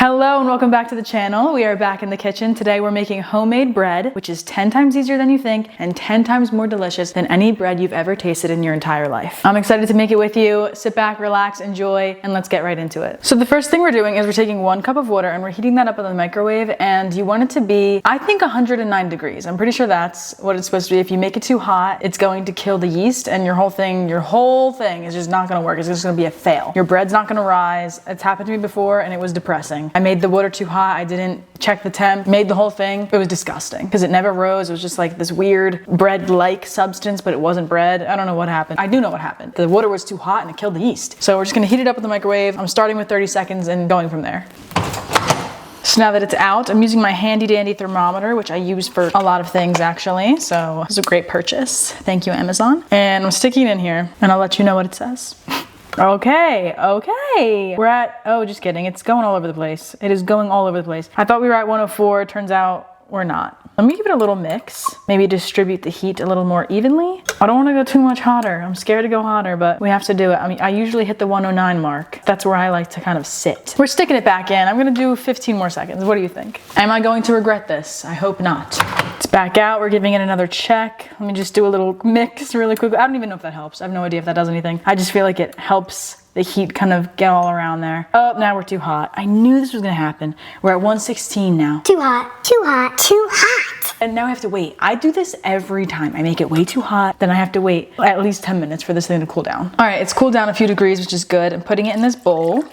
Hello and welcome back to the channel. We are back in the kitchen. Today we're making homemade bread, which is 10 times easier than you think and 10 times more delicious than any bread you've ever tasted in your entire life. I'm excited to make it with you. Sit back, relax, enjoy, and let's get right into it. So the first thing we're doing is we're taking 1 cup of water and we're heating that up in the microwave, and you want it to be, I think, 109 degrees. I'm pretty sure that's what it's supposed to be. If you make it too hot, it's going to kill the yeast and your whole thing is just not gonna work. It's just gonna be a fail. Your bread's not gonna rise. It's happened to me before and it was depressing. I made the water too hot. I didn't check the temp, made the whole thing. It was disgusting because it never rose. It was just like this weird bread-like substance, but it wasn't bread. I don't know what happened. I do know what happened. The water was too hot and it killed the yeast. So we're just gonna heat it up in the microwave. I'm starting with 30 seconds and going from there. So now that it's out, I'm using my handy dandy thermometer, which I use for a lot of things actually. So it's a great purchase. Thank you, Amazon. And I'm sticking it in here and I'll let you know what it says. Okay. We're at, oh, just kidding. It's going all over the place. It is going all over the place. I thought we were at 104. Turns out we're not. Let me give it a little mix. Maybe distribute the heat a little more evenly. I don't want to go too much hotter. I'm scared to go hotter, but we have to do it. I mean, I usually hit the 109 mark. That's where I like to kind of sit. We're sticking it back in. I'm going to do 15 more seconds. What do you think? Am I going to regret this? I hope not. It's back out. We're giving it another check. Let me just do a little mix really quickly. I don't even know if that helps. I have no idea if that does anything. I just feel like it helps the heat kind of get all around there. Oh, now we're too hot. I knew this was gonna happen. We're at 116 now. Too hot, too hot, too hot. And now I have to wait. I do this every time. I make it way too hot, then I have to wait at least 10 minutes for this thing to cool down. All right, it's cooled down a few degrees, which is good. I'm putting it in this bowl.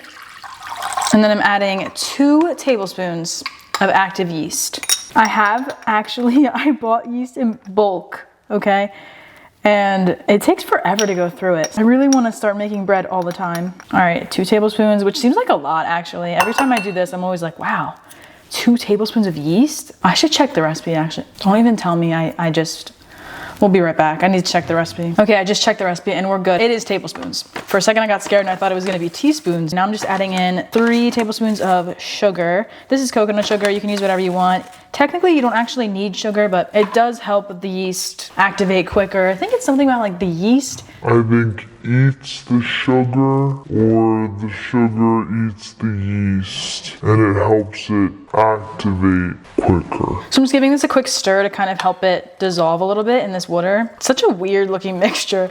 And then I'm adding 2 tablespoons of active yeast. I bought yeast in bulk, okay? And it takes forever to go through it. I really want to start making bread all the time. All right, 2 tablespoons, which seems like a lot actually. Every time I do this, I'm always like, wow, 2 tablespoons of yeast? I should check the recipe actually. Don't even tell me, we'll be right back. I need to check the recipe. Okay, I just checked the recipe and we're good. It is tablespoons. For a second I got scared and I thought it was gonna be teaspoons. Now I'm just adding in 3 tablespoons of sugar. This is coconut sugar, you can use whatever you want. Technically you don't actually need sugar, but it does help the yeast activate quicker. I think it's something about like the yeast. I think eats the sugar or the sugar eats the yeast and it helps it activate quicker. So I'm just giving this a quick stir to kind of help it dissolve a little bit in this water. It's such a weird looking mixture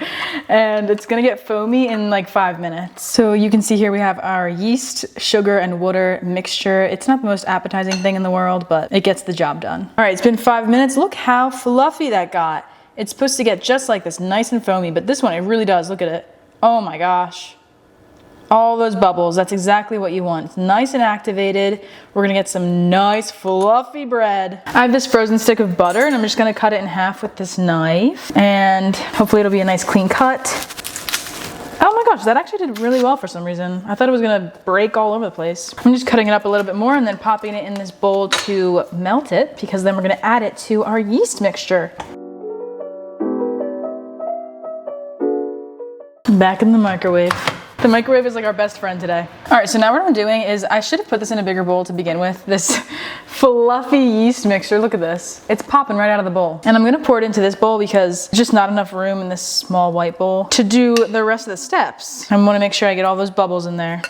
and it's gonna get foamy in like 5 minutes. So you can see here we have our yeast, sugar, and water mixture. It's not the most appetizing thing in the world, but it gets the job done. All right, it's been 5 minutes. Look how fluffy that got. It's supposed to get just like this, nice and foamy, but this one, it really does. Look at it. Oh my gosh. All those bubbles, that's exactly what you want. It's nice and activated. We're gonna get some nice fluffy bread. I have this frozen stick of butter and I'm just gonna cut it in half with this knife and hopefully it'll be a nice clean cut. Oh my gosh, that actually did really well for some reason. I thought it was gonna break all over the place. I'm just cutting it up a little bit more and then popping it in this bowl to melt it because then we're gonna add it to our yeast mixture. Back in the microwave. The microwave is like our best friend today. All right, so now what I'm doing is I should have put this in a bigger bowl to begin with. This fluffy yeast mixture, look at this. It's popping right out of the bowl. And I'm gonna pour it into this bowl because there's just not enough room in this small white bowl to do the rest of the steps. I wanna make sure I get all those bubbles in there.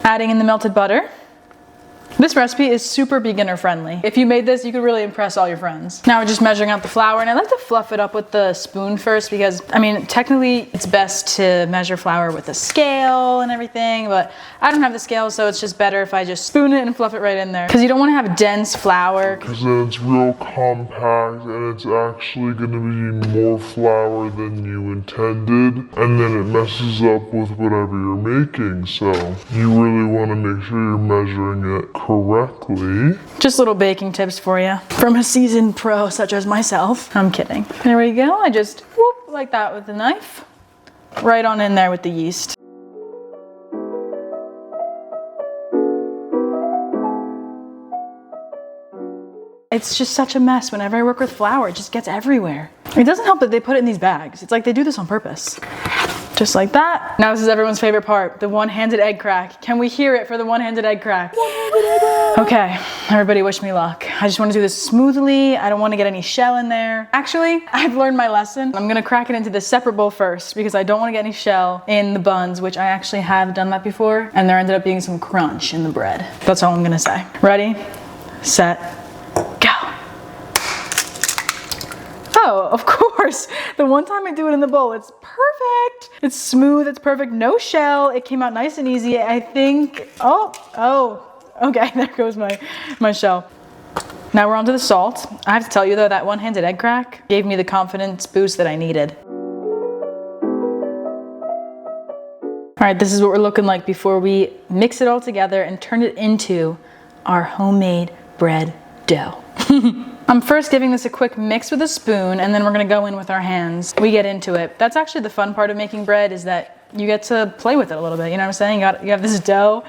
Adding in the melted butter. This recipe is super beginner friendly. If you made this, you could really impress all your friends. Now we're just measuring out the flour and I like to fluff it up with the spoon first because, I mean, technically it's best to measure flour with a scale and everything, but I don't have the scale, so it's just better if I just spoon it and fluff it right in there. Because you don't want to have dense flour. Because then it's real compact and it's actually going to be more flour than you intended, and then it messes up with whatever you're making. So you really want to make sure you're measuring it correctly. Just little baking tips for you from a seasoned pro such as myself. I'm kidding. There we go. I just whoop like that with the knife. Right on in there with the yeast. It's just such a mess. Whenever I work with flour, it just gets everywhere. It doesn't help that they put it in these bags. It's like they do this on purpose. Just like that. Now this is everyone's favorite part, the one-handed egg crack. Can we hear it for the one-handed egg crack? Okay, everybody wish me luck. I just want to do this smoothly. I don't want to get any shell in there. Actually, I've learned my lesson. I'm gonna crack it into this separate bowl first because I don't want to get any shell in the buns, which I actually have done that before, and there ended up being some crunch in the bread. That's all I'm gonna say. Ready, set, go. Oh, of course. The one time I do it in the bowl, it's perfect. It's smooth, it's perfect, no shell. It came out nice and easy. I think, okay, there goes my shell. Now we're on to the salt. I have to tell you though, that one-handed egg crack gave me the confidence boost that I needed. All right, this is what we're looking like before we mix it all together and turn it into our homemade bread dough. I'm first giving this a quick mix with a spoon, and then we're gonna go in with our hands. We get into it. That's actually the fun part of making bread, is that you get to play with it a little bit. You know what I'm saying? You have this dough,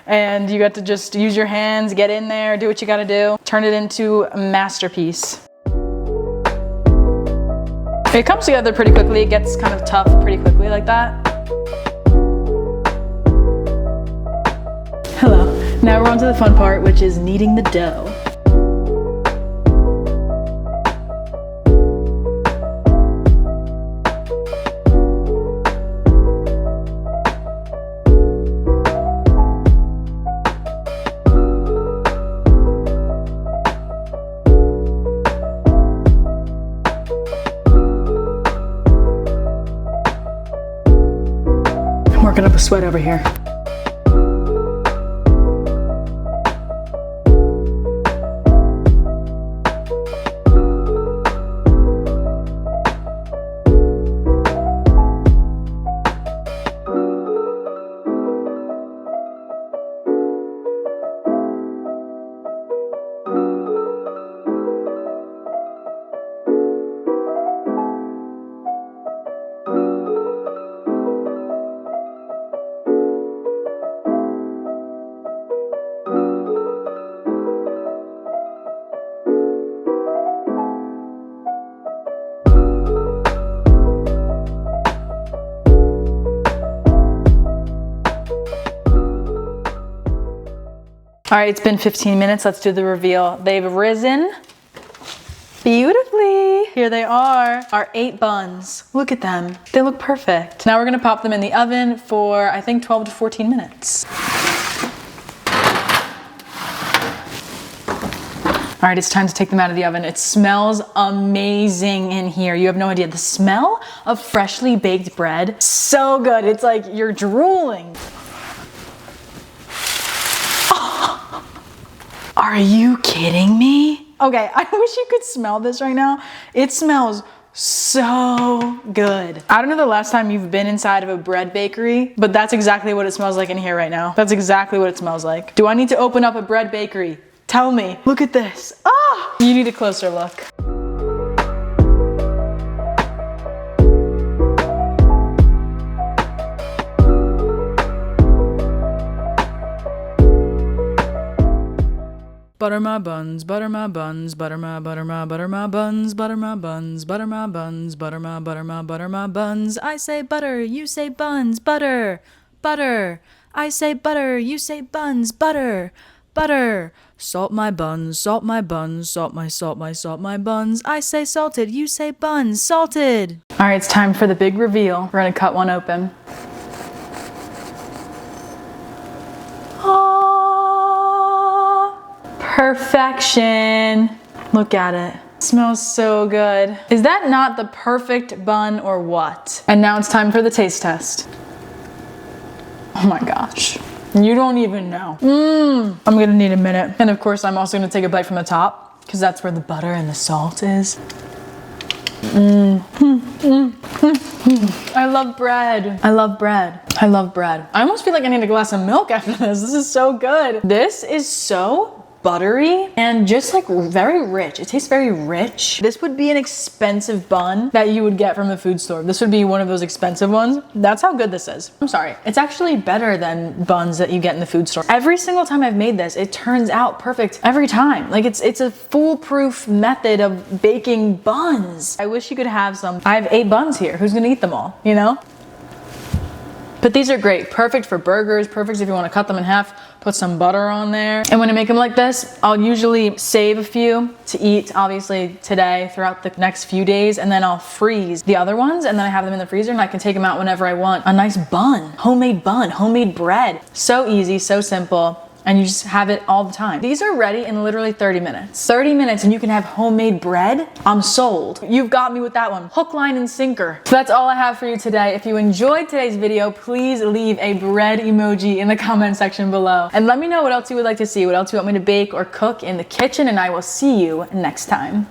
and you got to just use your hands, get in there, do what you gotta do, turn it into a masterpiece. It comes together pretty quickly. It gets kind of tough pretty quickly like that. Hello. Now we're on to the fun part, which is kneading the dough. I'm working up a sweat over here. All right, it's been 15 minutes. Let's do the reveal. They've risen beautifully. Here they are, our 8 buns. Look at them. They look perfect. Now we're gonna pop them in the oven for, I think, 12 to 14 minutes. All right, it's time to take them out of the oven. It smells amazing in here. You have no idea. The smell of freshly baked bread, so good. It's like you're drooling. Are you kidding me? Okay, I wish you could smell this right now. It smells so good. I don't know the last time you've been inside of a bread bakery, but that's exactly what it smells like in here right now. That's exactly what it smells like. Do I need to open up a bread bakery? Tell me. Look at this. Ah! You need a closer look. Butter my buns, butter my buns, butter my buns, butter my buns, butter my buns, butter my buns. I say butter, you say buns, butter, butter. I say butter, you say buns, butter, butter. Salt my buns, salt my buns, salt my buns. I say salted, you say buns, salted. All right, it's time for the big reveal. We're gonna cut one open. Perfection. Look at it. Smells so good. Is that not the perfect bun or what? And now it's time for the taste test. Oh my gosh. You don't even know. I'm gonna need a minute. And of course, I'm also gonna take a bite from the top because that's where the butter and the salt is. I love bread. I love bread. I love bread. I almost feel like I need a glass of milk after this. This is so good. This is so buttery and just like very rich. It tastes very rich. This would be an expensive bun that you would get from the food store. This would be one of those expensive ones. That's how good this is. I'm sorry. It's actually better than buns that you get in the food store. Every single time I've made this, it turns out perfect every time. Like it's a foolproof method of baking buns. I wish you could have some. I have 8 buns here. Who's gonna eat them all, you know? But these are great, perfect for burgers, perfect if you want to cut them in half, put some butter on there. And when I make them like this, I'll usually save a few to eat, obviously today, throughout the next few days, and then I'll freeze the other ones, and then I have them in the freezer and I can take them out whenever I want. A nice bun, homemade bread. So easy, so simple. And you just have it all the time. These are ready in literally 30 minutes. 30 minutes and you can have homemade bread? I'm sold. You've got me with that one. Hook, line, and sinker. So that's all I have for you today. If you enjoyed today's video, please leave a bread emoji in the comment section below. And let me know what else you would like to see, what else you want me to bake or cook in the kitchen, and I will see you next time.